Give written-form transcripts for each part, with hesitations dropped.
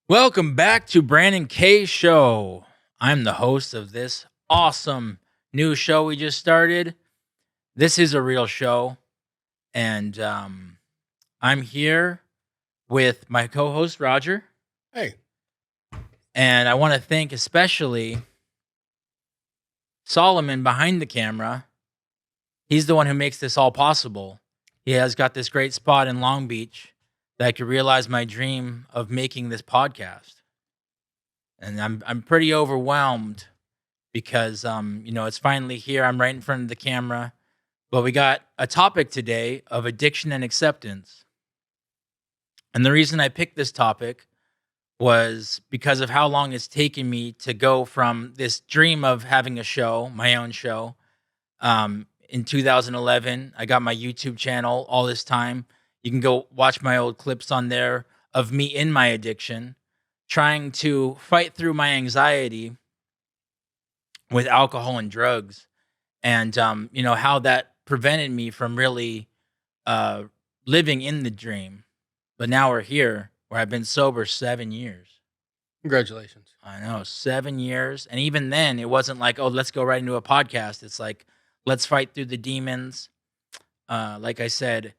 Welcome back to Brandon K Show. I'm the host of this awesome new show we just started. This is a real show, and I'm here with my co-host Roger, Hey, and I want to thank especially Solomon behind the camera. He's the one who makes this all possible. He has got this great spot in Long Beach that I could realize my dream of making this podcast, and I'm pretty overwhelmed because it's finally here. I'm right in front of the camera. But we got a topic today of addiction and acceptance. And the reason I picked this topic was because of how long it's taken me to go from this dream of having a show, my own show. In 2011, I got my YouTube channel all this time. You can go watch my old clips on there of me in my addiction, trying to fight through my anxiety with alcohol and drugs, and how that prevented me from really uh living in the dream. But now we're here where I've been sober 7 years. congratulations. I know, 7 years. And even then it wasn't like, oh, let's go right into a podcast. It's like, let's fight through the demons. Like I said,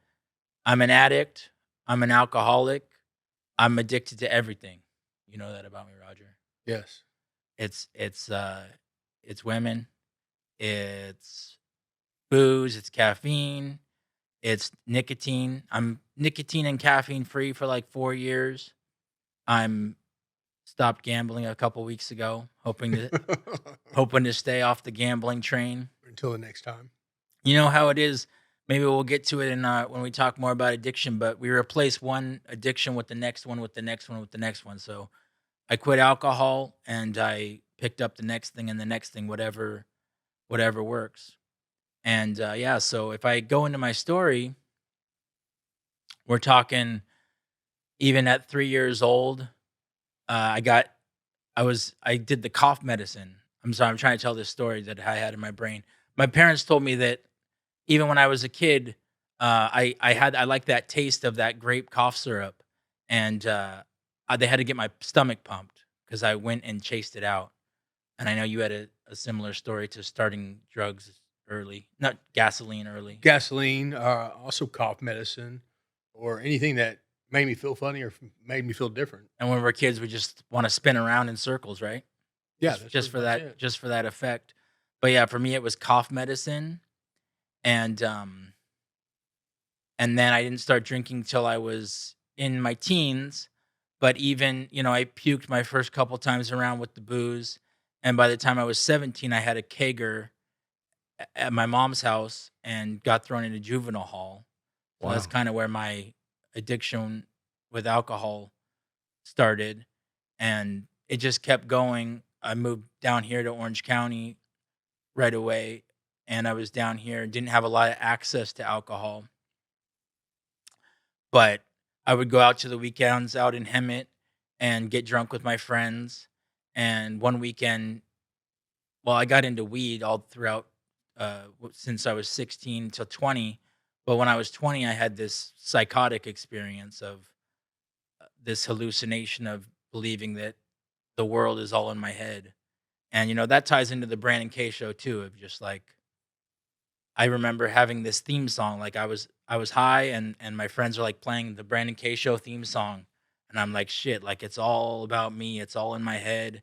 I'm an addict, I'm an alcoholic, I'm addicted to everything. You know that about me, Roger. Yes. It's women, it's booze, it's caffeine, it's nicotine. I'm nicotine and caffeine free for like 4 years. I'm stopped gambling a couple weeks ago, hoping to stay off the gambling train. Until the next time. You know how it is. Maybe we'll get to it in when we talk more about addiction, but we replace one addiction with the next one, with the next one, with the next one. So I quit alcohol and I picked up the next thing and the next thing, whatever works. And yeah, so if I go into my story, we're talking even at 3 years old. I got, I did the cough medicine. I'm sorry, I'm trying to tell this story that I had in my brain. My parents told me that even when I was a kid, I liked that taste of that grape cough syrup, and they had to get my stomach pumped because I went and chased it out. And I know you had a similar story to starting drugs early, not gasoline early. Gasoline, also cough medicine, or anything that made me feel funny or made me feel different. And when we're kids, we just want to spin around in circles, right? Yeah, Just that's just pretty for much that, it. just for that effect. But yeah, for me, it was cough medicine, and then I didn't start drinking till I was in my teens. But even I puked my first couple times around with the booze, and by the time I was 17, I had a kegger at my mom's house and got thrown into juvenile hall. So that's Wow. kind of where my addiction with alcohol started, and it just kept going. I moved down here to Orange County right away, and I was down here, didn't have a lot of access to alcohol, but I would go out to the weekends out in Hemet and get drunk with my friends. And one weekend, well, I got into weed all throughout since I was 16 till 20. But when I was 20, I had this psychotic experience of this hallucination of believing that the world is all in my head. And that ties into the Brandon K show too, of just like, I remember having this theme song, like I was high, and my friends are like playing the Brandon K show theme song, and I'm like, shit, like it's all about me, it's all in my head.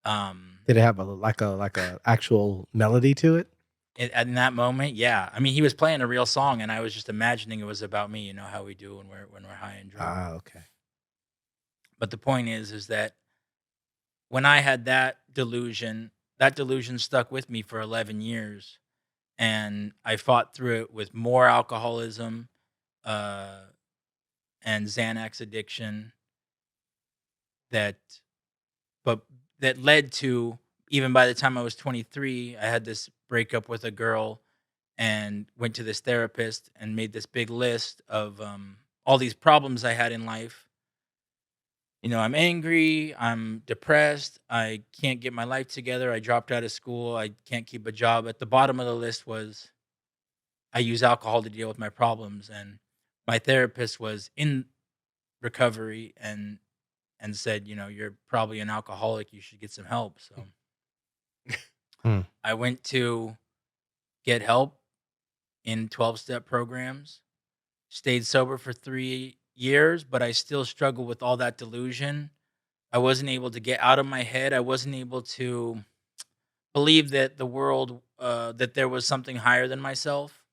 Um Did it have a actual melody to it? in that moment, yeah. I mean, he was playing a real song and I was just imagining it was about me, how we do when we're high and drunk. Ah, okay. But the point is that when I had that delusion stuck with me for 11 years, and I fought through it with more alcoholism, uh and Xanax addiction, that but that led to, even by the time I was 23, I had this breakup with a girl and went to this therapist and made this big list of all these problems I had in life. I'm angry, I'm depressed, I can't get my life together, I dropped out of school, I can't keep a job. At the bottom of the list was I use alcohol to deal with my problems, and my therapist was in recovery and and said, you're probably an alcoholic. You should get some help. So Hmm. I went to get help in 12-step programs, stayed sober for 3 years, but I still struggle with all that delusion. I wasn't able to get out of my head. I wasn't able to believe that that there was something higher than myself.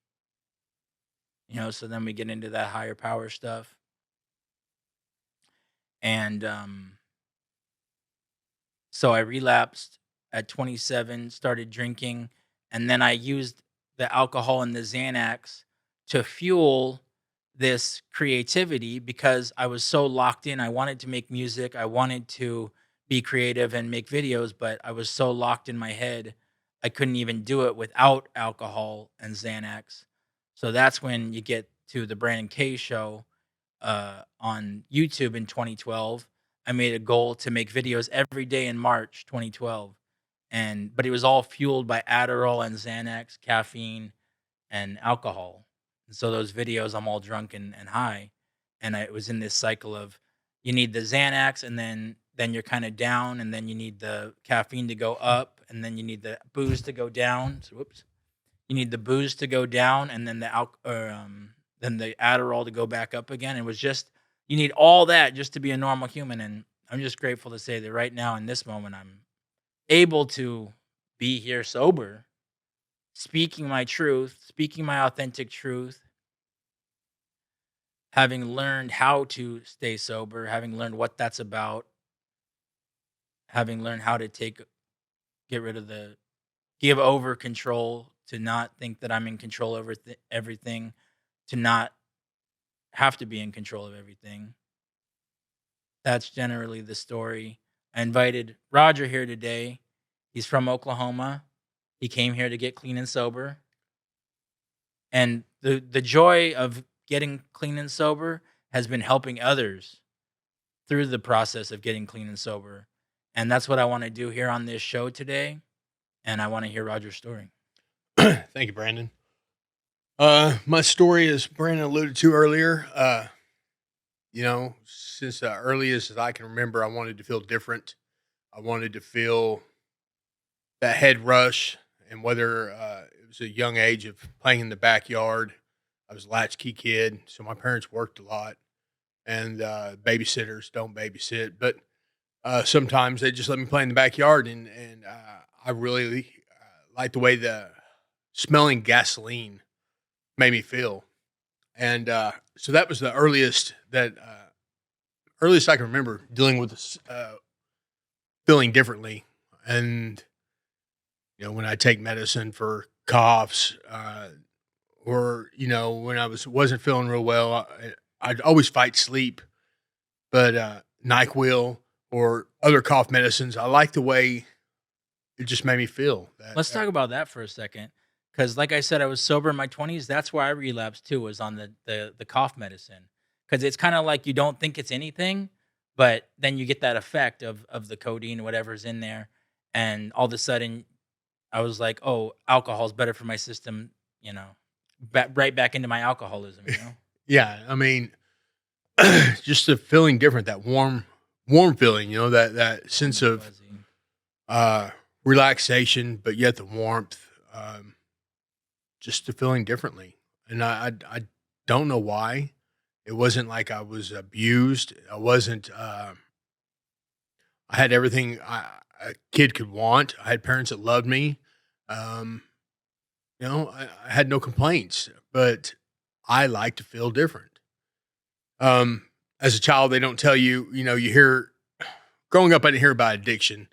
So then we get into that higher power stuff. And so I relapsed at 27, started drinking, and then I used the alcohol and the Xanax to fuel this creativity because I was so locked in. I wanted to make music, I wanted to be creative and make videos, but I was so locked in my head, I couldn't even do it without alcohol and Xanax. So that's when you get to the Brandon K show on YouTube in 2012. I made a goal to make videos every day in March 2012, but it was all fueled by Adderall and Xanax, caffeine, and alcohol. And so those videos, I'm all drunk and high, and it was in this cycle of you need the Xanax, and then you're kind of down, and then you need the caffeine to go up, and then you need the booze to go down. So, whoops. You need the booze to go down, and then then the Adderall to go back up again. It was just you need all that just to be a normal human, and I'm just grateful to say that right now in this moment, I'm able to be here sober, speaking my truth, speaking my authentic truth, having learned how to stay sober, having learned what that's about, having learned how to get rid of give over control, to not think that I'm in control over everything, to not have to be in control of everything. That's generally the story. I invited Rodger here today. He's from Oklahoma. He came here to get clean and sober. And the joy of getting clean and sober has been helping others through the process of getting clean and sober. And that's what I want to do here on this show today. And I want to hear Rodger's story. Thank you, Brandon. My story, as Brandon alluded to earlier, since the earliest as I can remember, I wanted to feel different. I wanted to feel that head rush, and whether it was a young age of playing in the backyard. I was a latchkey kid, so my parents worked a lot, and babysitters don't babysit, but sometimes they just let me play in the backyard, and I really liked the way the smelling gasoline made me feel, and so that was the earliest I can remember dealing with this, feeling differently. And when I take medicine for coughs, or when I wasn't feeling real well, I'd always fight sleep, but NyQuil or other cough medicines, I like the way it just made me feel. That Let's talk about that for a second. Because, like I said, I was sober in my 20s. That's where I relapsed too, was on the cough medicine. Because it's kind of like you don't think it's anything, but then you get that effect of the codeine or whatever's in there. And all of a sudden, I was like, oh, alcohol's better for my system, right back into my alcoholism. Yeah, I mean, just the feeling different, that warm feeling, that sense of Fuzzy. relaxation, but yet the warmth, just the feeling differently. And I don't know why. It wasn't like I was abused. I wasn't. I had everything a kid could want. I had parents that loved me. Um, I had no complaints, but I like to feel different. As a child, they don't tell you. You hear growing up. I didn't hear about addiction.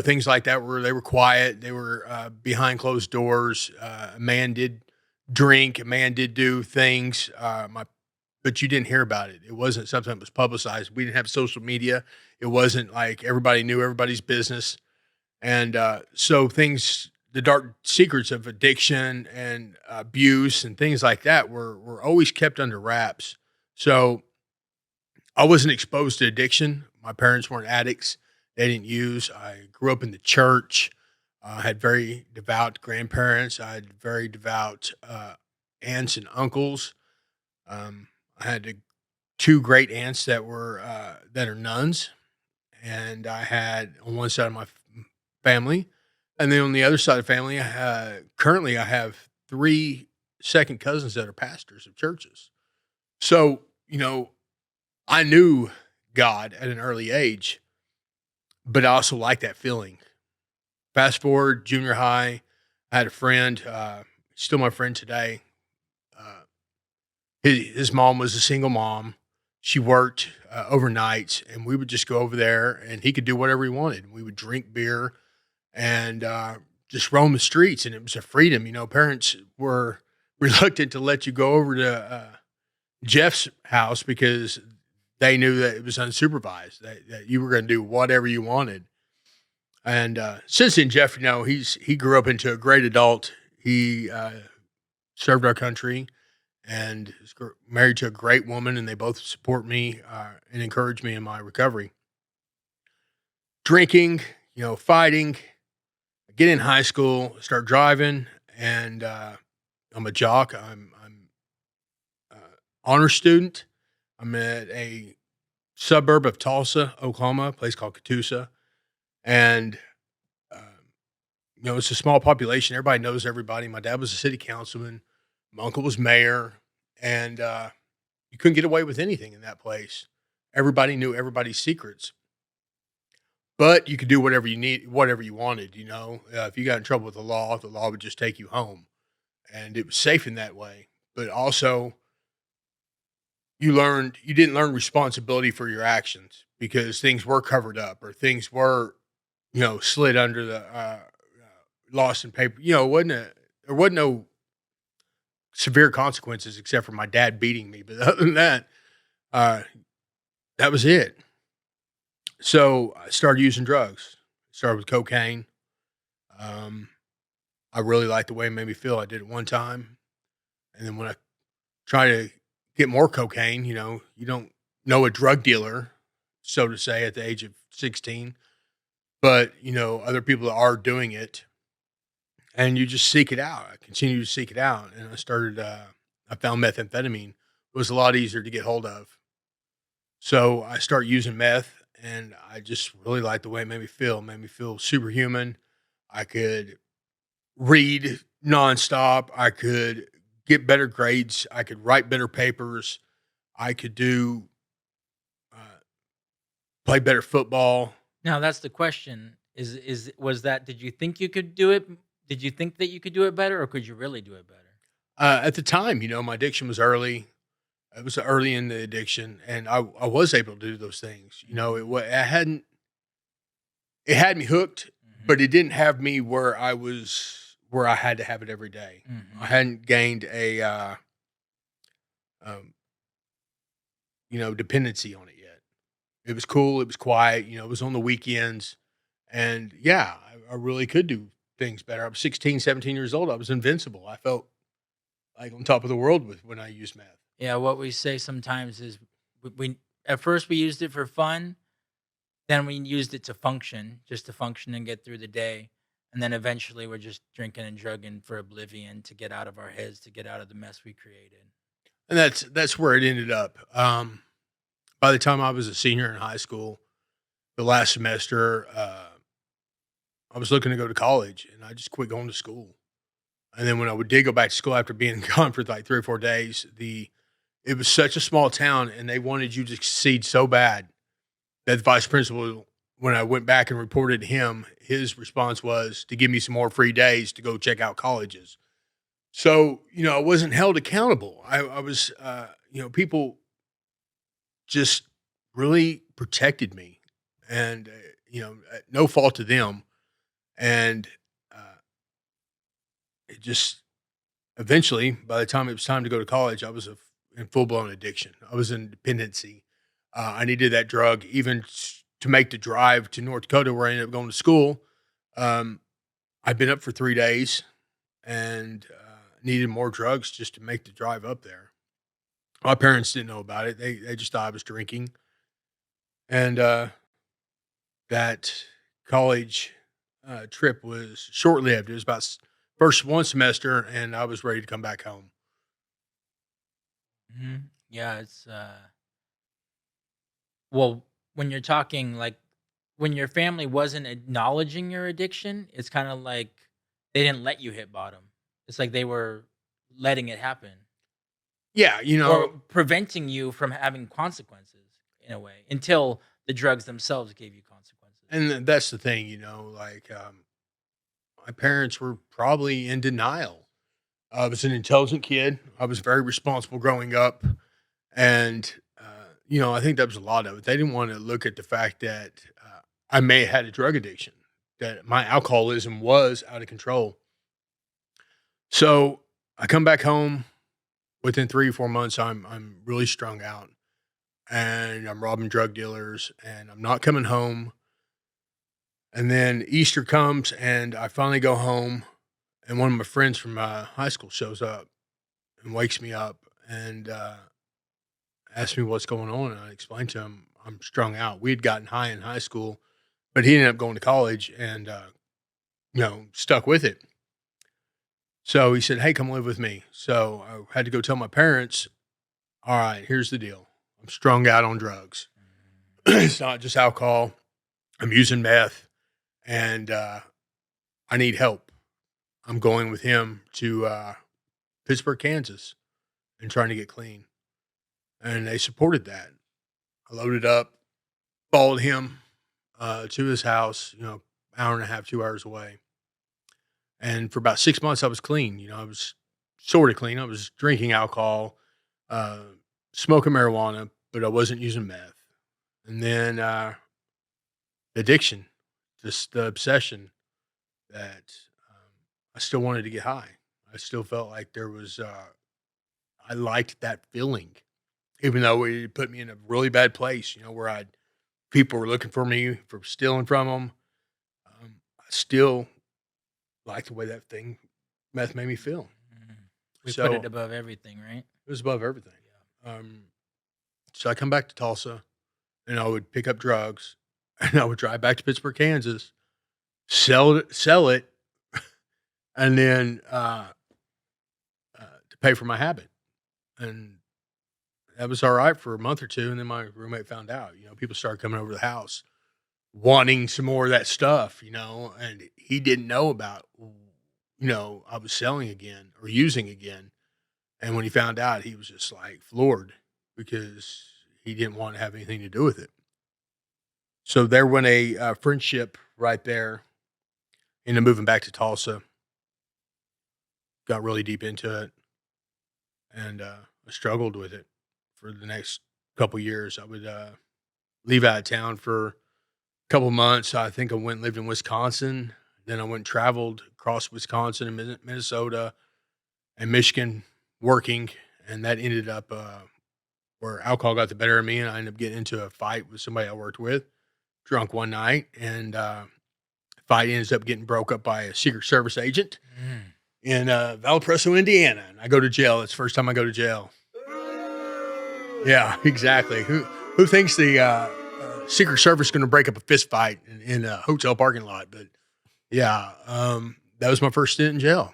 Things like that where they were quiet. They were behind closed doors. A man did drink. A man did do things. But you didn't hear about it. It wasn't something that was publicized. We didn't have social media. It wasn't like everybody knew everybody's business. And so the dark secrets of addiction and abuse and things like that were always kept under wraps. So I wasn't exposed to addiction. My parents weren't addicts. They didn't use. I grew up in the church. I had very devout grandparents. I had very devout aunts and uncles. I had to 2 great aunts that were, that are nuns, and I had on one side of my family, and then on the other side of the family, currently I have 3 second cousins that are pastors of churches. So, I knew God at an early age, but I also like that feeling. Fast forward junior high, I had a friend, still my friend today. Uh, his mom was a single mom. She worked overnights, and we would just go over there, and he could do whatever he wanted. We would drink beer and just roam the streets, and it was a freedom. Parents were reluctant to let you go over to Jeff's house because they knew that it was unsupervised, that you were going to do whatever you wanted. And since then, Jeff, he grew up into a great adult. He served our country and is married to a great woman, and they both support me and encourage me in my recovery. Drinking, fighting. I get in high school, start driving, and I'm a jock. I'm honor student. I'm at a suburb of Tulsa, Oklahoma, a place called Catoosa. And, it's a small population. Everybody knows everybody. My dad was a city councilman. My uncle was mayor. And you couldn't get away with anything in that place. Everybody knew everybody's secrets. But you could do whatever you wanted, If you got in trouble with the law would just take you home. And it was safe in that way. But also, you didn't learn responsibility for your actions because things were covered up or things were, slid under the lost in paper. There wasn't no severe consequences except for my dad beating me. But other than that, that was it. So I started using drugs. Started with cocaine. I really liked the way it made me feel. I did it one time. And then when I tried to get more cocaine, you don't know a drug dealer, so to say, at the age of 16. But, other people are doing it. And you just seek it out. I continue to seek it out. And I found methamphetamine was a lot easier to get hold of. So I started using meth, and I just really liked the way it made me feel. It made me feel superhuman. I could read nonstop. I could get better grades. I could write better papers. I could play better football. Now that's the question. Did you think you could do it? Did you think that you could do it better, or could you really do it better? At the time, my addiction was early. It was early in the addiction, and I was able to do those things. It had me hooked, but it didn't have me where I had to have it every day. I hadn't gained a dependency on it yet. It was cool. It was quiet. It was on the weekends, and yeah, I really could do things better. I was 16, 17 years old. I was invincible. I felt like on top of the world when I used meth. Yeah, what we say sometimes is we at first we used it for fun, then we used it to function, just to function and get through the day. And then eventually we're just drinking and drugging for oblivion to get out of our heads, to get out of the mess we created. And that's where it ended up. By the time I was a senior in high school, the last semester, I was looking to go to college, and I just quit going to school. And then when I did go back to school after being gone for like 3 or 4 days, it was such a small town, and they wanted you to succeed so bad that the vice principal, when I went back and reported to him, his response was to give me some more free days to go check out colleges. So, I wasn't held accountable. I was, people just really protected me, and, no fault to them. And it just eventually, by the time it was time to go to college, I was in full blown addiction. I was in dependency. I needed that drug even to make the drive to North Dakota, where I ended up going to school. I'd been up for 3 days and needed more drugs just to make the drive up there. My parents didn't know about it. They just thought I was drinking. And that college trip was short lived. It was about first one semester, and I was ready to come back home. Yeah, Well, when you're talking like when your family wasn't acknowledging your addiction, it's kind of like they didn't let you hit bottom. It's like they were letting it happen Yeah, or preventing you from having consequences in a way until the drugs themselves gave you consequences. and that's the thing, my parents were probably in denial. I was an intelligent kid. I was very responsible growing up. And, I think that was a lot of it. They didn't want to look at the fact that I may have had a drug addiction, that my alcoholism was out of control. So I come back home within 3 or 4 months. I'm really strung out, and I'm robbing drug dealers, and I'm not coming home. And then Easter comes, and I finally go home, and one of my friends from high school shows up and wakes me up and asks me what's going on. And I explained to him I'm strung out. We had gotten high in high school, but he ended up going to college and stuck with it. So he said, "Hey, come live with me." So I had to go tell my parents, "All right, here's the deal. I'm strung out on drugs. It's not just alcohol. I'm using meth, and I need help. I'm going with him to Pittsburgh, Kansas, and trying to get clean." And they supported that. I loaded up, followed him to his house, hour and a half, 2 hours away. And for about 6 months, I was clean. I was sort of clean. I was drinking alcohol, uh, smoking marijuana, but I wasn't using meth. And then addiction, just the obsession that I still wanted to get high. I still felt like there was, I liked that feeling, even though it put me in a really bad place, where people were looking for me for stealing from them. I still liked the way that thing meth made me feel. Mhm. We put So it above everything, right? it was above everything. So I come back to Tulsa and I would pick up drugs and I would drive back to Pittsburgh, Kansas, sell it, and then to pay for my habit. And that was all right for a month or two. And then my roommate found out, people started coming over to the house wanting some more of that stuff, and he didn't know about, I was selling again or using again. And when he found out, he was just like floored because he didn't want to have anything to do with it. So there went a friendship right there. Ended up moving back to Tulsa, got really deep into it, and I struggled with it for the next couple years. I would leave out of town for a couple months. I think I went and lived in Wisconsin. Then I went and traveled across Wisconsin and Minnesota and Michigan working, and that ended up where alcohol got the better of me, and I ended up getting into a fight with somebody I worked with, drunk one night, and fight ends up getting broke up by a Secret Service agent Mm. in Valparaiso, Indiana, and I go to jail. It's the first time I go to jail. Yeah, exactly. Who thinks the Secret Service is going to break up a fist fight in a hotel parking lot? But yeah, that was my first stint in jail.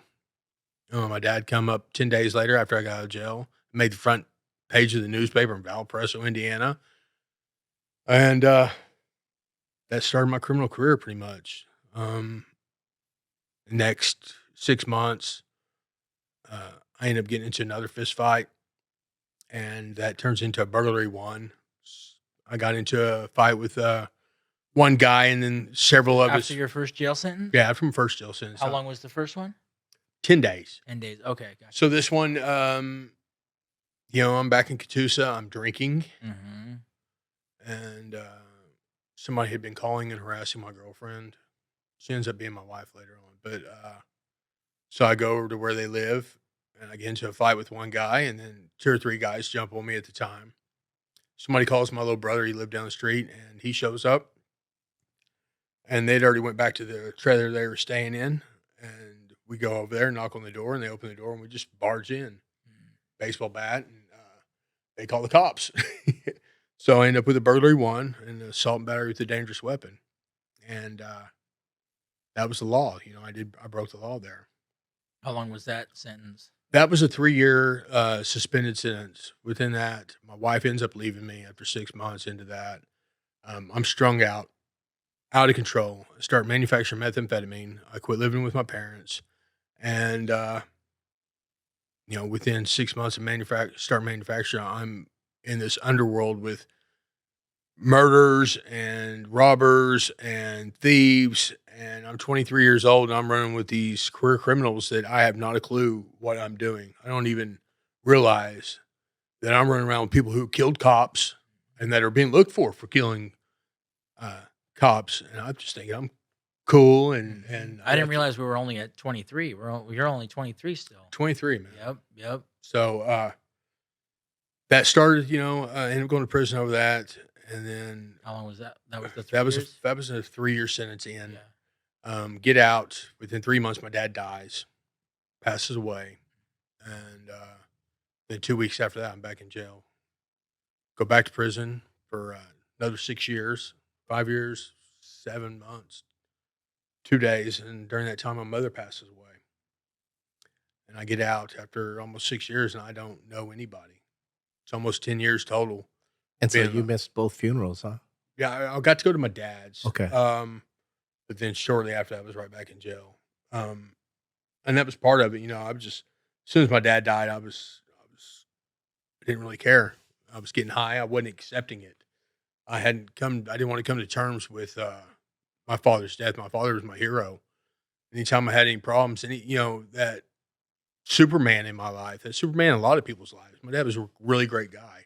My dad come up 10 days later after I got out of jail, made the front page of the newspaper in Valparaiso, Indiana. And that started my criminal career pretty much. Next 6 months, I ended up getting into another fist fight, and that turns into a burglary one. I got into a fight with one guy and then several of us. After your first jail sentence? Yeah, from first jail sentence. How long was the first one? 10 days. 10 days. Okay, gotcha. So this one, I'm back in Catoosa. I'm drinking, Mhm. and somebody had been calling and harassing my girlfriend. She ends up being my wife later on. But so I go over to where they live, and I get into a fight with one guy, and then 2 or 3 guys jump on me at the time. Somebody calls my little brother. He lived down the street, and he shows up, and they'd already went back to the trailer they were staying in, and we go over there, knock on the door, and they open the door, and we just barge in, baseball bat, and they call the cops. So I end up with a burglary one and assault and battery with a dangerous weapon, and that was the law. I broke the law there. How long was that sentence? That was a 3-year suspended sentence. Within that, my wife ends up leaving me after 6 months into that. I'm strung out of control. I start manufacturing methamphetamine. I quit living with my parents, and within 6 months of start manufacturing, I'm in this underworld with murders and robbers and thieves. And I'm 23 years old, and I'm running with these career criminals that I have not a clue what I'm doing. I don't even realize that I'm running around with people who killed cops and that are being looked for killing uh, cops. And I'm just thinking I'm cool, and I didn't realize we were only at 23. You're only 23 still. 23, man. Yep. So that started, ended up going to prison over that, and then How long was that? That was the 3 years? that was a 3-year sentence in. Yeah. Get out within 3 months. My dad dies, passes away, and then 2 weeks after that, I'm back in jail. Go back to prison for another 6 years, 5 years, 7 months, 2 days, and during that time, my mother passes away. And I get out after almost 6 years, and I don't know anybody. It's almost 10 years total. And so being you a- missed both funerals, huh? Yeah, I got to go to my dad's. Okay. But then shortly after that, I was right back in jail. And that was part of it. I was just, as soon as my dad died, I didn't really care. I was getting high. I wasn't accepting it. I didn't want to come to terms with my father's death. My father was my hero. Anytime I had any problems, that Superman in my life, that Superman in a lot of people's lives. My dad was a really great guy.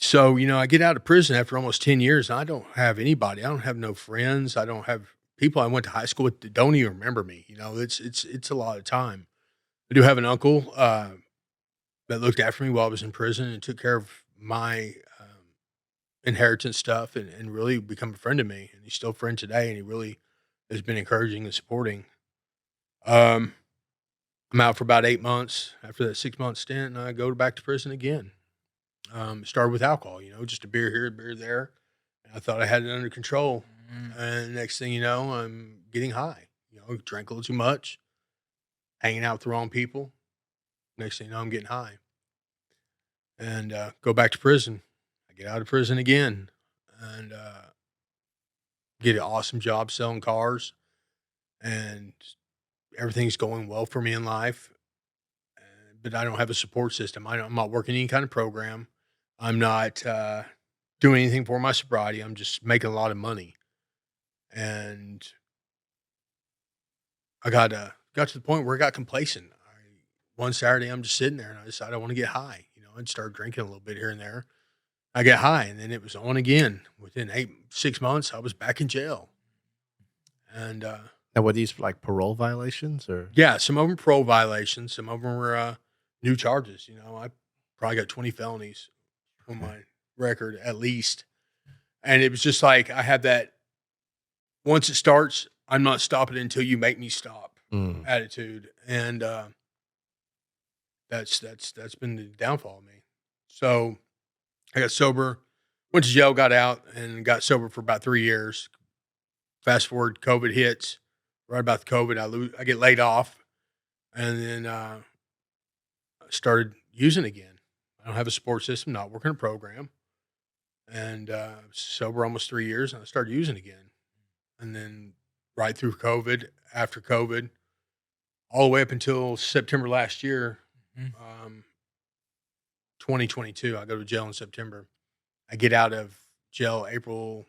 So, I get out of prison after almost 10 years, and I don't have anybody. I don't have no friends. I don't have people I went to high school with that don't even remember me. It's a lot of time. I do have an uncle that looked after me while I was in prison and took care of my inheritance stuff and really become a friend of me. And he's still a friend today, and he really has been encouraging and supporting. I'm out for about 8 months after that 6-month stint, and I go back to prison again. Started with alcohol, just a beer here, a beer there. And I thought I had it under control. And next thing you know, I'm getting high. Drank a little too much, hanging out with the wrong people. Next thing you know, I'm getting high. And go back to prison. I get out of prison again and get an awesome job selling cars. And everything's going well for me in life. But I don't have a support system. I'm not working any kind of program. I'm not doing anything for my sobriety. I'm just making a lot of money. And I got to the point where I got complacent. One Saturday, I'm just sitting there, and I decided I want to get high. I'd start drinking a little bit here and there. I get high, and then it was on again. Within 6 months, I was back in jail. And Now, were these like parole violations or? yeah, some of them parole violations. Some of them were new charges. I probably got 20 felonies on my record at least. And it was just like, I have that, once it starts, I'm not stopping until you make me stop attitude. And that's been the downfall of me. So I got sober, went to jail, got out, and got sober for about 3 years. Fast forward, COVID hits. Right about the COVID, I get laid off, and then I started using again. I don't have a support system, not working a program, and sober almost 3 years, and I started using again. And then right through COVID, after COVID, all the way up until September last year, 2022. I go to jail in September. I get out of jail April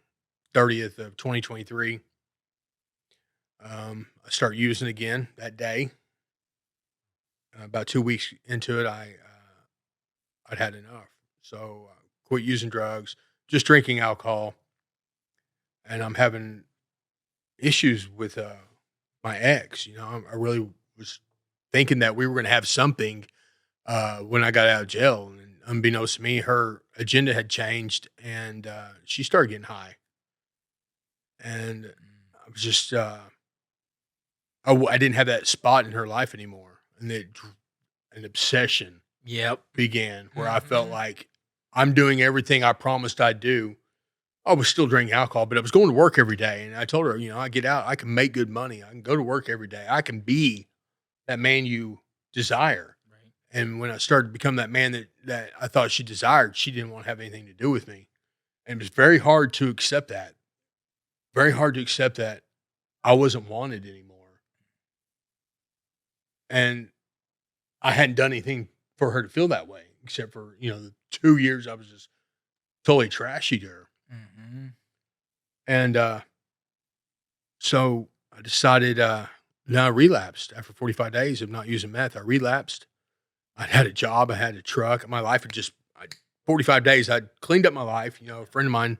30th of 2023. I start using again that day. About 2 weeks into it, I'd had enough. So quit using drugs, just drinking alcohol. And I'm having issues with my ex. I really was thinking that we were going to have something when I got out of jail. And unbeknownst to me, her agenda had changed, and she started getting high. And I was just... I didn't have that spot in her life anymore, and an obsession began where I felt like I'm doing everything I promised I'd do. I was still drinking alcohol, but I was going to work every day, and I told her, I get out, I can make good money, I can go to work every day, I can be that man you desire. Right. And when I started to become that man that I thought she desired, she didn't want to have anything to do with me. And it was very hard to accept that. Very hard to accept that I wasn't wanted anymore. And I hadn't done anything for her to feel that way, except for, the 2 years I was just totally trashy to her. Mm-hmm. And so I decided, then I relapsed after 45 days of not using meth. I relapsed. I had a job. I had a truck. My life had 45 days, I'd cleaned up my life. A friend of mine,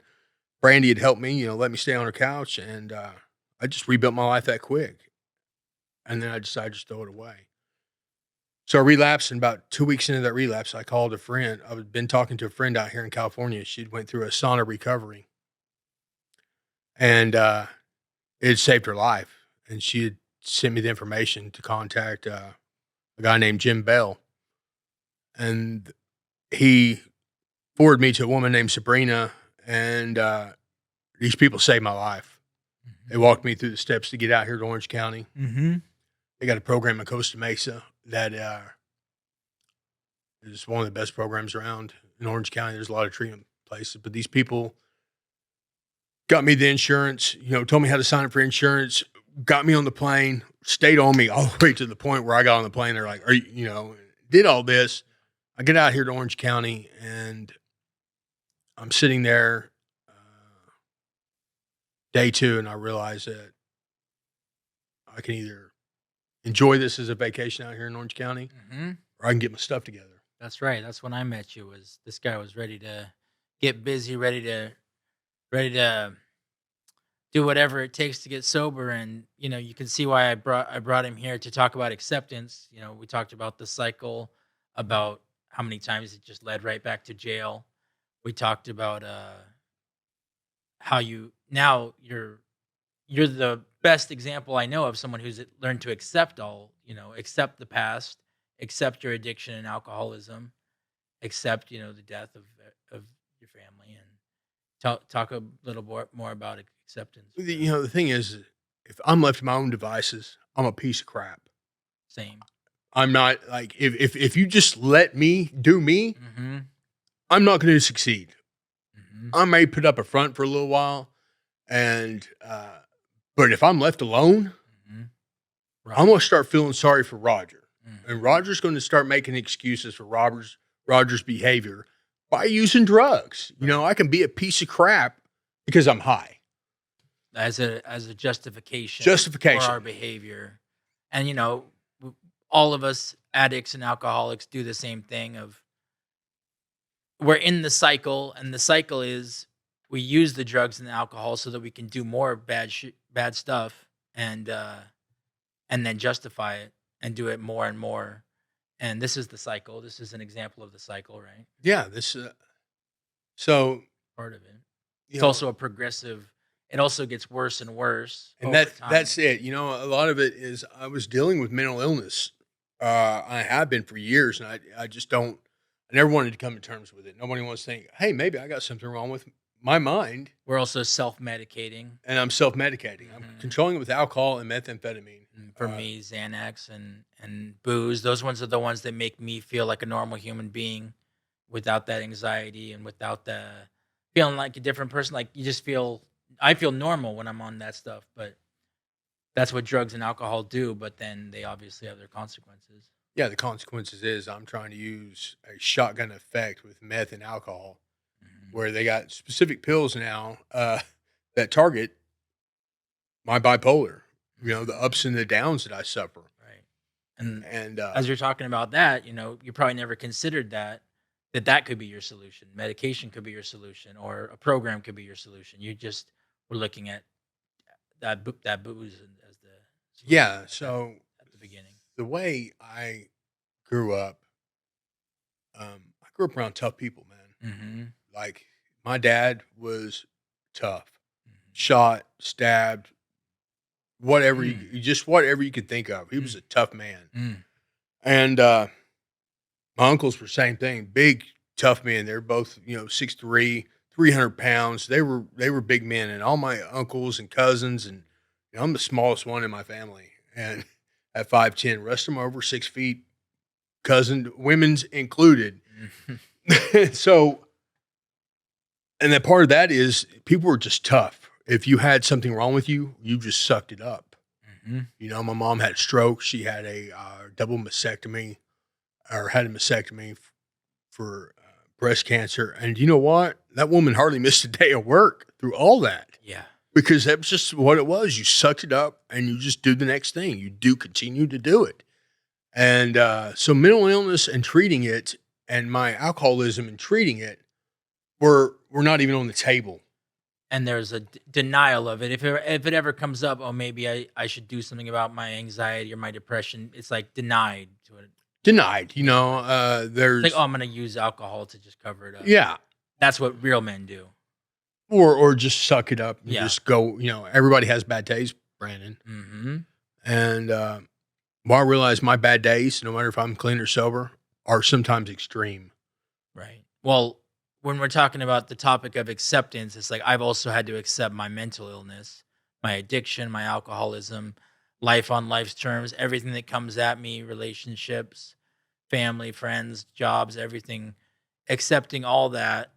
Brandy, had helped me, let me stay on her couch. And I just rebuilt my life that quick. And then I decided to just throw it away. So I relapsed, and about 2 weeks into that relapse, I called a friend. I had been talking to a friend out here in California. She'd went through a sauna recovery, and it saved her life. And she had sent me the information to contact a guy named Jim Bell, and he forwarded me to a woman named Sabrina. And these people saved my life. Mm-hmm. They walked me through the steps to get out here to Orange County. Mm-hmm. They got a program in Costa Mesa that is one of the best programs around in Orange County. There's a lot of treatment places, but these people got me the insurance, told me how to sign up for insurance, got me on the plane, stayed on me all the way to the point where I got on the plane. They're like, are you, did all this. I get out here to Orange County, and I'm sitting there day 2, and I realize that I can either enjoy this as a vacation out here in Orange County, Mm-hmm. or I can get my stuff together. That's right. That's when I met you. Was this guy was ready to get busy, ready to do whatever it takes to get sober. And you can see why I brought him here to talk about acceptance. We talked about the cycle, about how many times it just led right back to jail. We talked about how you're the best example I know of someone who's learned to accept accept the past, accept your addiction and alcoholism, accept the death of your family, and talk a little more about acceptance. The thing is, if I'm left to my own devices, I'm a piece of crap. Same. I'm not like, if you just let me do me, Mm-hmm. I'm not going to succeed. Mm-hmm. I may put up a front for a little while, and but if I'm left alone, Mm-hmm. I'm going to start feeling sorry for Rodger, Mm-hmm. and Rodger's going to start making excuses for Rodger's behavior by using drugs. I can be a piece of crap because I'm high. as a justification for Justification. our behavior. And all of us addicts and alcoholics do the same thing of we're in the cycle, and the cycle is we use the drugs and the alcohol so that we can do more bad stuff, and then justify it and do it more and more. And this is the cycle. This is an example of the cycle, right? Yeah, so Part of it. you It's know, also a progressive. It also gets worse and worse. and over time. that's it. A lot of it is I was dealing with mental illness. I have been for years, and I just don't. I never wanted to come to terms with it. Nobody wants to think, hey, maybe I got something wrong with my mind, We're also self-medicating. and I'm self-medicating. I'm Mhm. controlling it with alcohol and methamphetamine. And for me, Xanax and booze. Those ones are the ones that make me feel like a normal human being, without that anxiety and without the feeling like a different person. Like I feel normal when I'm on that stuff. But that's what drugs and alcohol do. But then they obviously have their consequences. Yeah, the consequences is I'm trying to use a shotgun effect with meth and alcohol, Mhm. where they got specific pills now that target my bipolar. The ups and the downs that I suffer. Right. And And as you're talking about that, you probably never considered that could be your solution. Medication could be your solution, or a program could be your solution. You just were looking at that booze as the solution yeah, so at the beginning. the way I grew up, I grew up around tough people, man. Mm-hmm. Like my dad was tough, Mm-hmm. shot, stabbed, whatever Mm. whatever you could think of. He was a tough man. Mm. And my uncles were the same thing, big tough men. They're both 6'3", 300 pounds. They were big men, and all my uncles and cousins, and I'm the smallest one in my family, and at 5'10", rest of them are over 6 feet. cousin, women's included. So, and that part of that is people were just tough. If you had something wrong with you, you just sucked it up. You know, my mom had a stroke. She had a double mastectomy, or had a mastectomy for breast cancer. And you know what? That woman hardly missed a day of work through all that. Yeah. Because that was just what it was. You sucked it up and you just do the next thing. You do continue to do it. And so mental illness and treating it, and my alcoholism and treating it were not even on the table. And there's a denial of it. If it ever comes up, oh, maybe I should do something about my anxiety or my depression. It's like denied to it. Denied, you know, there's It's like, oh, I'm going to use alcohol to just cover it up. yeah. That's what real men do. Or just suck it up and Yeah. just go, you know, everybody has bad days, Brandon. Mm-hmm. And I realize my bad days, no matter if I'm clean or sober, are sometimes extreme. Right. Well, when we're talking about the topic of acceptance, it's like I've also had to accept my mental illness, my addiction, my alcoholism, life on life's terms, everything that comes at me, relationships, family, friends, jobs, everything. Accepting all that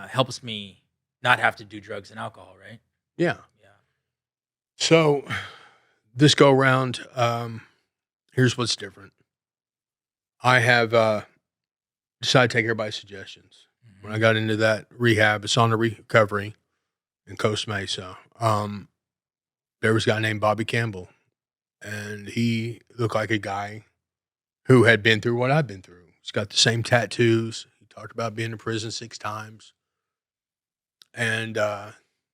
helps me not have to do drugs and alcohol, right? Yeah. Yeah. So this go around, here's what's different. I have decided to take everybody's suggestions. When I got into that rehab, it's on the recovery in Costa Mesa. There was a guy named Bobby Campbell, and he looked like a guy who had been through what I've been through. He's got the same tattoos. He talked about being in prison 6 times. And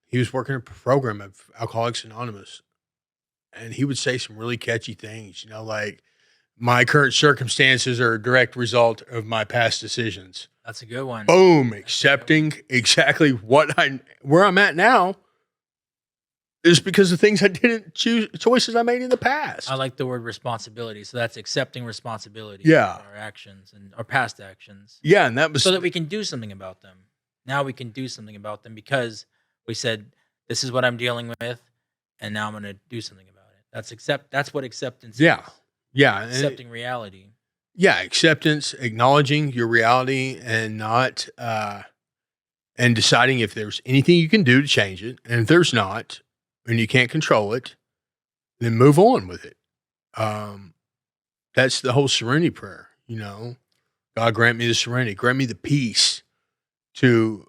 he was working a program of Alcoholics Anonymous. And he would say some really catchy things, you know, like, my current circumstances are a direct result of my past decisions. That's a good one. Boom, accepting exactly where I'm at now is because of things I didn't choose, choices I made in the past. I like the word responsibility. So that's accepting responsibility Yeah. for our actions and our past actions. Yeah, and that was So that we can do something about them. Now we can do something about them because we said, this is what I'm dealing with, and now I'm going to do something about it. That's what acceptance yeah, is. yeah, and Accepting reality. yeah, acceptance, acknowledging your reality, and not and deciding if there's anything you can do to change it, and if there's not, and you can't control it, then move on with it. That's the whole serenity prayer. You know, God grant me the serenity, grant me the peace to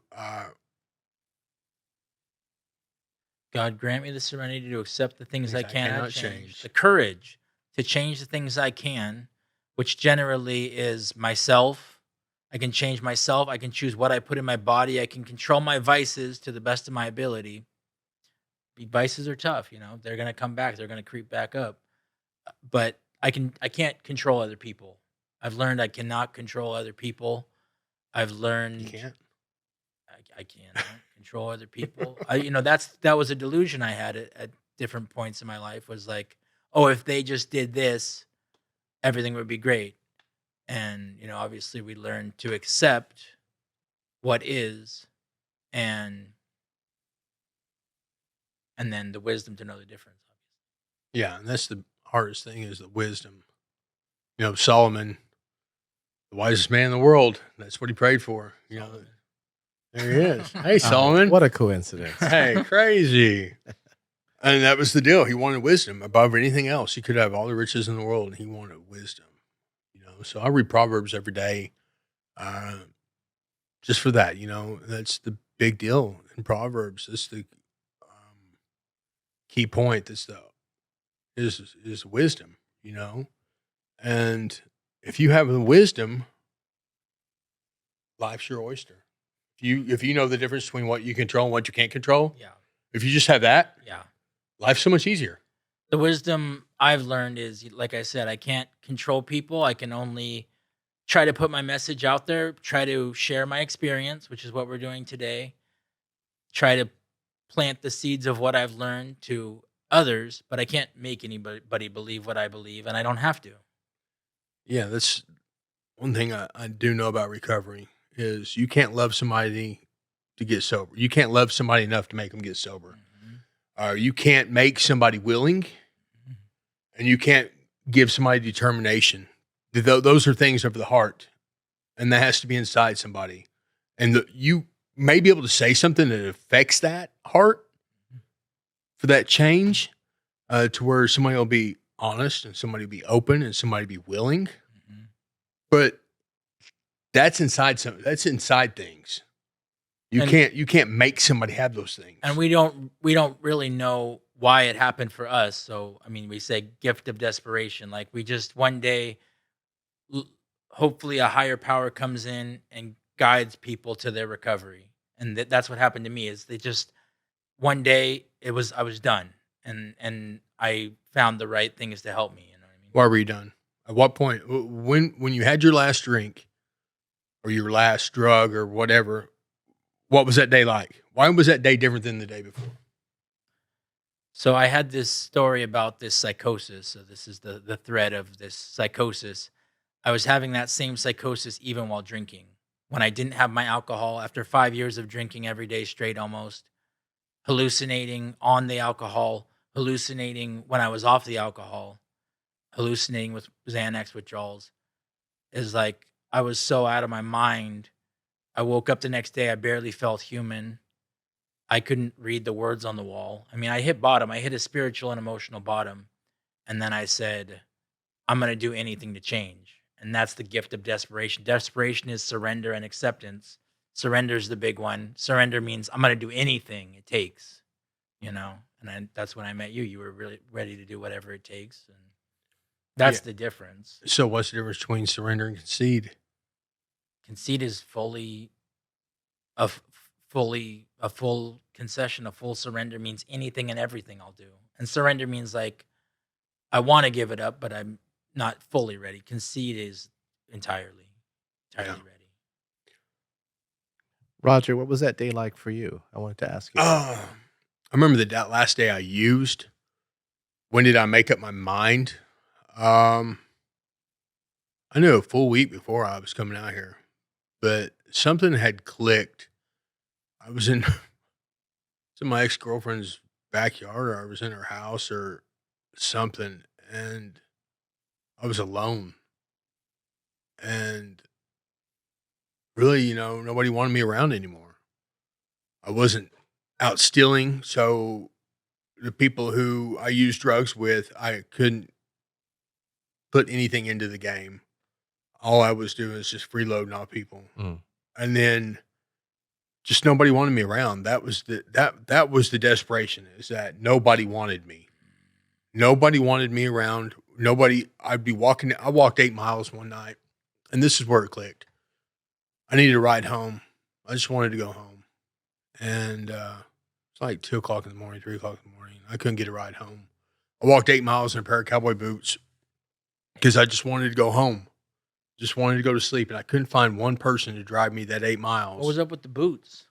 God grant me the serenity to accept the things I Things I cannot cannot change. change. The courage to change the things I can, which generally is myself. I can change myself. I can choose what I put in my body. I can control my vices to the best of my ability. Vices are tough, you know. They're going to come back. They're going to creep back up. But I can't control other people. I've learned I cannot control other people. I've learned you can't. I cannot control other people. That was a delusion I had at different points in my life, was like, oh, if they just did this, everything would be great. And, you know, obviously we learn to accept what is, and then the wisdom to know the difference. Yeah, and that's the hardest thing, is the wisdom. You know, Solomon, the wisest man in the world, that's what he prayed for. You know, there he is. Hey, Solomon. What a coincidence. Hey, crazy. And that was the deal. He wanted wisdom above anything else. He could have all the riches in the world, and he wanted wisdom. You know, so I read Proverbs every day, just for that. You know, that's the big deal in Proverbs. That's the key point. That's is wisdom. You know, and if you have the wisdom, life's your oyster. If you know the difference between what you control and what you can't control, Yeah. if you just have that, Yeah. life's so much easier. The wisdom I've learned is, like I said, I can't control people. I can only try to put my message out there, try to share my experience, which is what we're doing today. Try to plant the seeds of what I've learned to others, but I can't make anybody believe what I believe, and I don't have to. Yeah, that's one thing I do know about recovery, is you can't love somebody to get sober. You can't love somebody enough to make them get sober. You can't make somebody willing, and you can't give somebody determination. Those are things of the heart, and that has to be inside somebody. And you may be able to say something that affects that heart for that change, to where somebody will be honest and somebody will be open and somebody be willing. Mhm. But that's inside things. You And- can't make somebody have those things. And we don't really know why it happened for us. So I mean, we say gift of desperation. Like we just one day, hopefully, a higher power comes in and guides people to their recovery. And that's what happened to me. Is they just one day I was done, and I found the right things to help me. You know what I mean? Why were you done? At what point? When you had your last drink or your last drug or whatever, what was that day like? Why was that day different than the day before? So I had this story about this psychosis. So this is the thread of this psychosis. I was having that same psychosis even while drinking. When I didn't have my alcohol, after 5 years of drinking every day straight almost, hallucinating on the alcohol, hallucinating when I was off the alcohol, hallucinating with Xanax withdrawals, is like I was so out of my mind. I woke up the next day, I barely felt human. I couldn't read the words on the wall. I mean, I hit bottom. I hit a spiritual and emotional bottom. And then I said, I'm going to do anything to change. And that's the gift of desperation. Desperation is surrender and acceptance. Surrender is the big one. Surrender means I'm going to do anything it takes, And that's when I met you. You were really ready to do whatever it takes. And that's the difference. So what's the difference between surrender and concede? Concede is a full concession. A full surrender means anything and everything I'll do. And surrender means like I want to give it up, but I'm not fully ready. Concede is entirely ready. Rodger, what was that day like for you? I wanted to ask you. I remember that last day I used. When did I make up my mind? I knew a full week before I was coming out here, but something had clicked. I was in my ex-girlfriend's backyard, or I was in her house or something, and I was alone. And really, nobody wanted me around anymore. I wasn't out stealing, so the people who I used drugs with, I couldn't put anything into the game. All I was doing was just freeloading off people. Mm. And then just nobody wanted me around. That was the desperation, is that nobody wanted me. Nobody wanted me around. I walked 8 miles one night, and this is where it clicked. I needed a ride home. I just wanted to go home. And it's like 2 o'clock in the morning, 3 o'clock in the morning. I couldn't get a ride home. I walked 8 miles in a pair of cowboy boots because I just wanted to go home. Just wanted to go to sleep. And I couldn't find one person to drive me that 8 miles. What was up with the boots?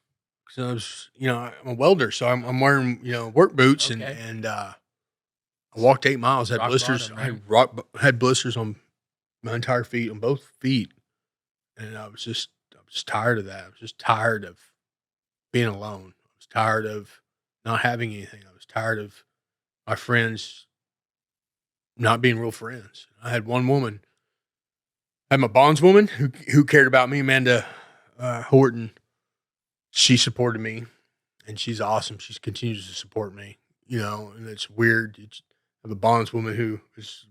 Because I was, I'm a welder, so I'm wearing, work boots. Okay. And I walked 8 miles, had Rock blisters. bottom, right? I had blisters on my entire feet, on both feet. And I was tired of that. I was just tired of being alone. I was tired of not having anything. I was tired of my friends not being real friends. I had one woman, I had my bondswoman who cared about me, Amanda Horton. She supported me, and she's awesome. She continues to support me, and it's weird. I have a bondswoman who is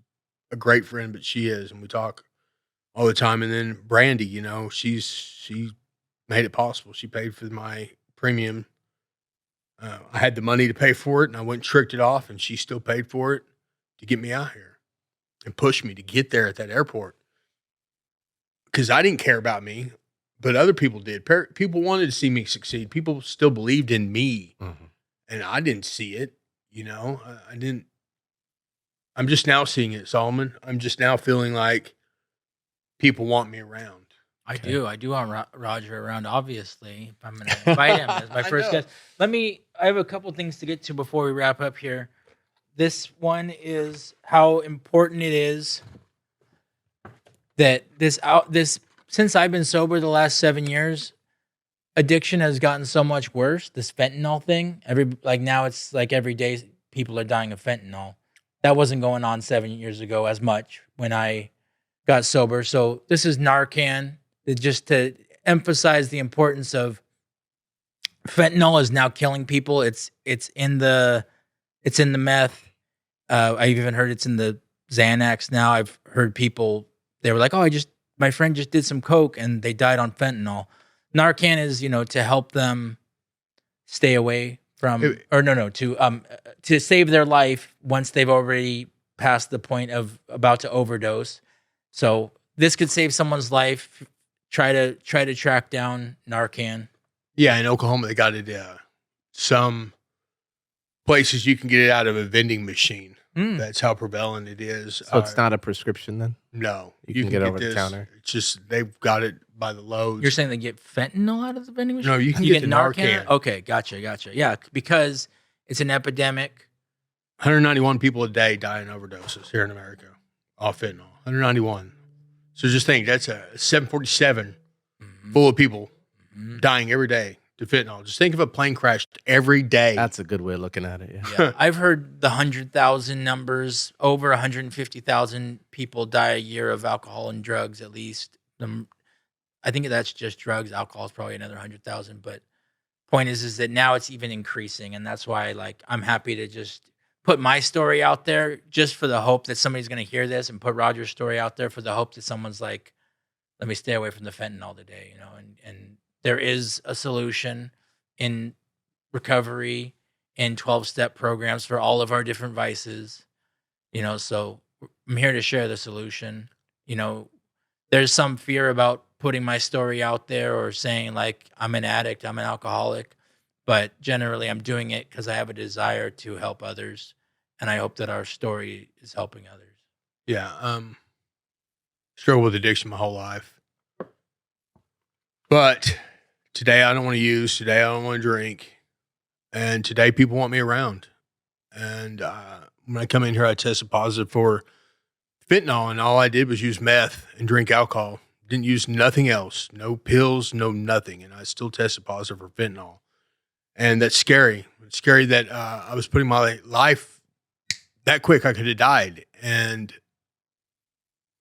a great friend, but she is, and we talk all the time. And then Brandy, she made it possible. She paid for my premium. I had the money to pay for it, and I went and tricked it off, and she still paid for it to get me out here and push me to get there at that airport. Because I didn't care about me, but other people did. People wanted to see me succeed. People still believed in me, and I didn't see it. I didn't. I'm just now seeing it, Solomon. I'm just now feeling like people want me around. I do want Rodger around, obviously. If I'm going to invite him as my first guest. I have a couple things to get to before we wrap up here. This one is how important it is that since I've been sober the last 7 years, addiction has gotten so much worse. This fentanyl thing, now it's like every day people are dying of fentanyl. That wasn't going on 7 years ago as much when I got sober. So this is Narcan, just to emphasize the importance of fentanyl is now killing people. It's in the meth. I've even heard it's in the Xanax now. I've heard people, they were like, "Oh, my friend just did some coke and they died on fentanyl." Narcan is, to help them stay away from, or no, to save their life once they've already passed the point of about to overdose. So this could save someone's life. Try to track down Narcan. Yeah, in Oklahoma, they got it. Some places you can get it out of a vending machine. That's how prevalent it is. So it's not a prescription then? No. You can get over the counter. It's just they've got it by the loads. You're saying they get fentanyl out of the vending machine? No, you can get the Narcan. Okay, gotcha. Yeah, because it's an epidemic. 191 people a day die in overdoses here in America off fentanyl. 191. So just think, that's a 747 full of people dying every day to fentanyl. Just think if a plane crashed every day. That's a good way of looking at it. Yeah, I've heard the 100,000 numbers. Over 150,000 people die a year of alcohol and drugs, at least. I think that's just drugs. Alcohol is probably another 100,000. But point is that now it's even increasing, and that's why I'm happy to just put my story out there, just for the hope that somebody's going to hear this, and put Rodger's story out there for the hope that someone's like, let me stay away from the fentanyl today, and there is a solution in recovery, in 12-step programs for all of our different vices, so I'm here to share the solution. There's some fear about putting my story out there or saying I'm an addict, I'm an alcoholic, but generally I'm doing it because I have a desire to help others, and I hope that our story is helping others. Yeah. Struggled with addiction my whole life. But today I don't want to use. Today I don't want to drink. And today people want me around. And when I come in here, I tested positive for fentanyl, and all I did was use meth and drink alcohol. Didn't use nothing else. No pills, no nothing. And I still tested positive for fentanyl. And that's scary. It's scary that I was putting my life that quick. I could have died. And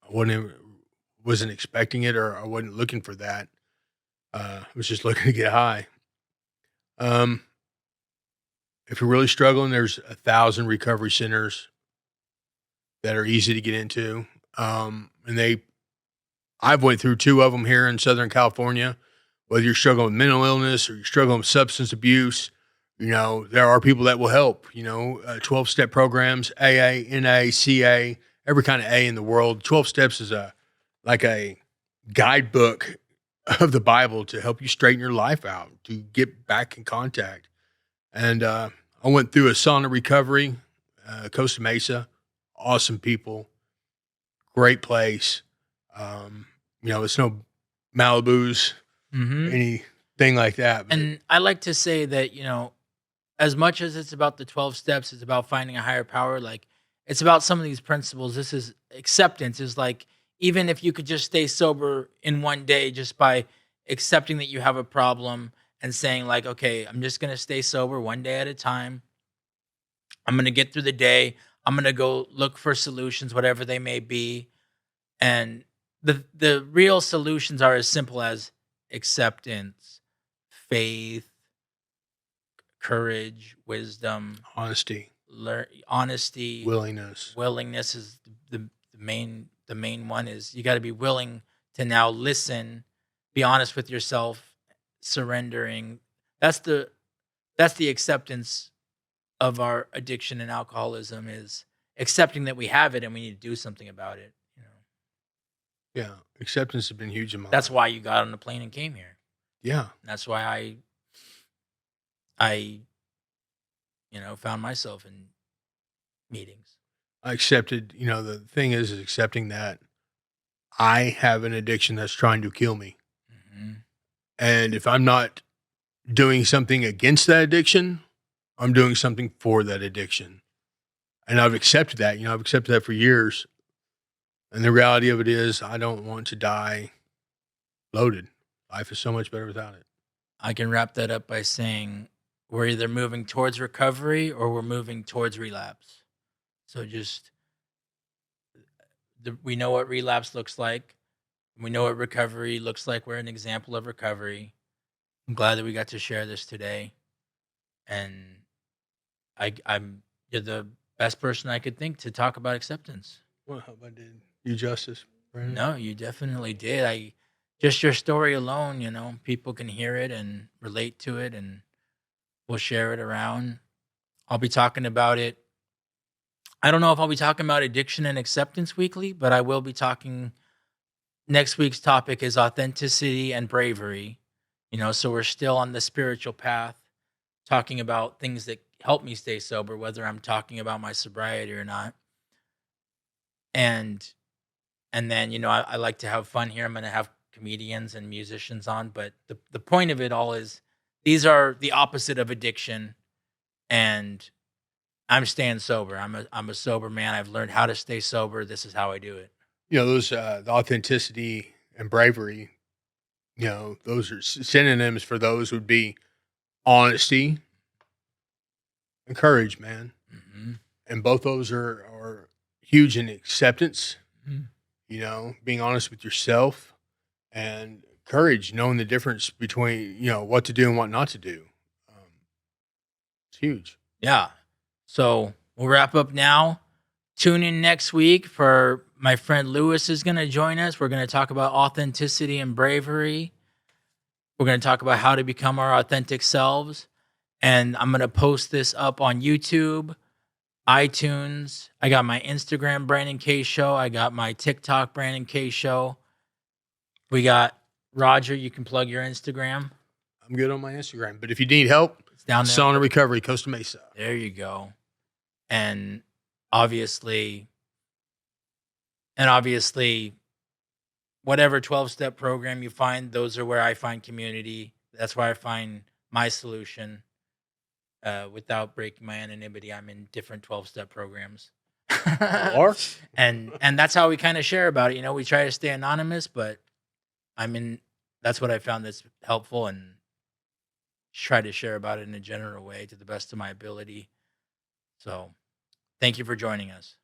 I wasn't expecting it, or I wasn't looking for that. I was just looking to get high. If you're really struggling, there's 1,000 recovery centers that are easy to get into. And I've went through 2 of them here in Southern California. Whether you're struggling with mental illness or you're struggling with substance abuse, there are people that will help. 12-step programs, AA, NA, CA, every kind of A in the world. 12 steps is like a guidebook of the Bible to help you straighten your life out, to get back in contact. And I went through a sauna recovery, Costa Mesa, awesome people, great place. It's no Malibus, anything like that. And I like to say that, as much as it's about the 12 steps, it's about finding a higher power. It's about some of these principles. This is acceptance. Is even if you could just stay sober in one day, just by accepting that you have a problem and saying okay, I'm just going to stay sober one day at a time. I'm going to get through the day. I'm going to go look for solutions, whatever they may be. And the real solutions are as simple as acceptance, faith, courage, wisdom, honesty, willingness. Willingness is the main one. Is you got to be willing to now listen, be honest with yourself, surrendering. That's the acceptance of our addiction and alcoholism, is accepting that we have it and we need to do something about it. Yeah, acceptance has been huge in my life. That's why you got on the plane and came here. Yeah. That's why I found myself in meetings. I accepted, the thing is accepting that I have an addiction that's trying to kill me. Mm-hmm. And if I'm not doing something against that addiction, I'm doing something for that addiction. And I've accepted that. I've accepted that for years. And the reality of it is, I don't want to die loaded. Life is so much better without it. I can wrap that up by saying we're either moving towards recovery or we're moving towards relapse. So just we know what relapse looks like. We know what recovery looks like. We're an example of recovery. I'm glad that we got to share this today. And I'm you're the best person I could think to talk about acceptance. Well, I hope I did you justice, Brandon. No, you definitely did. I just your story alone, people can hear it and relate to it, and we'll share it around. I'll be talking about it. I don't know if I'll be talking about addiction and acceptance weekly, but I will be talking. Next week's topic is authenticity and bravery. So we're still on the spiritual path, talking about things that help me stay sober, whether I'm talking about my sobriety or not. And then, I like to have fun here. I'm going to have comedians and musicians on, but the point of it all is these are the opposite of addiction, and I'm staying sober. I'm a sober man. I've learned how to stay sober. This is how I do it. Those the authenticity and bravery. Those are synonyms for those would be honesty and courage, man. Mm-hmm. And both those are huge in acceptance. Mm-hmm. Being honest with yourself, and courage, knowing the difference between what to do and what not to do. It's huge. Yeah. So we'll wrap up now. Tune in next week for my friend Lewis is going to join us. We're going to talk about authenticity and bravery. We're going to talk about how to become our authentic selves. And I'm going to post this up on YouTube, iTunes. I got my Instagram Brandon K Show. I got my TikTok Brandon K Show. We got Rodger. You can plug your Instagram. I'm good on my Instagram, but if you need help, It's down there. Sauna Recovery, Costa Mesa. There you go. And obviously, whatever 12-step program you find, those are where I find community. That's where I find my solution. Without breaking my anonymity, I'm in different 12-step programs. Or and that's how we kind of share about it. We try to stay anonymous, but that's what I found that's helpful, and try to share about it in a general way to the best of my ability. So thank you for joining us.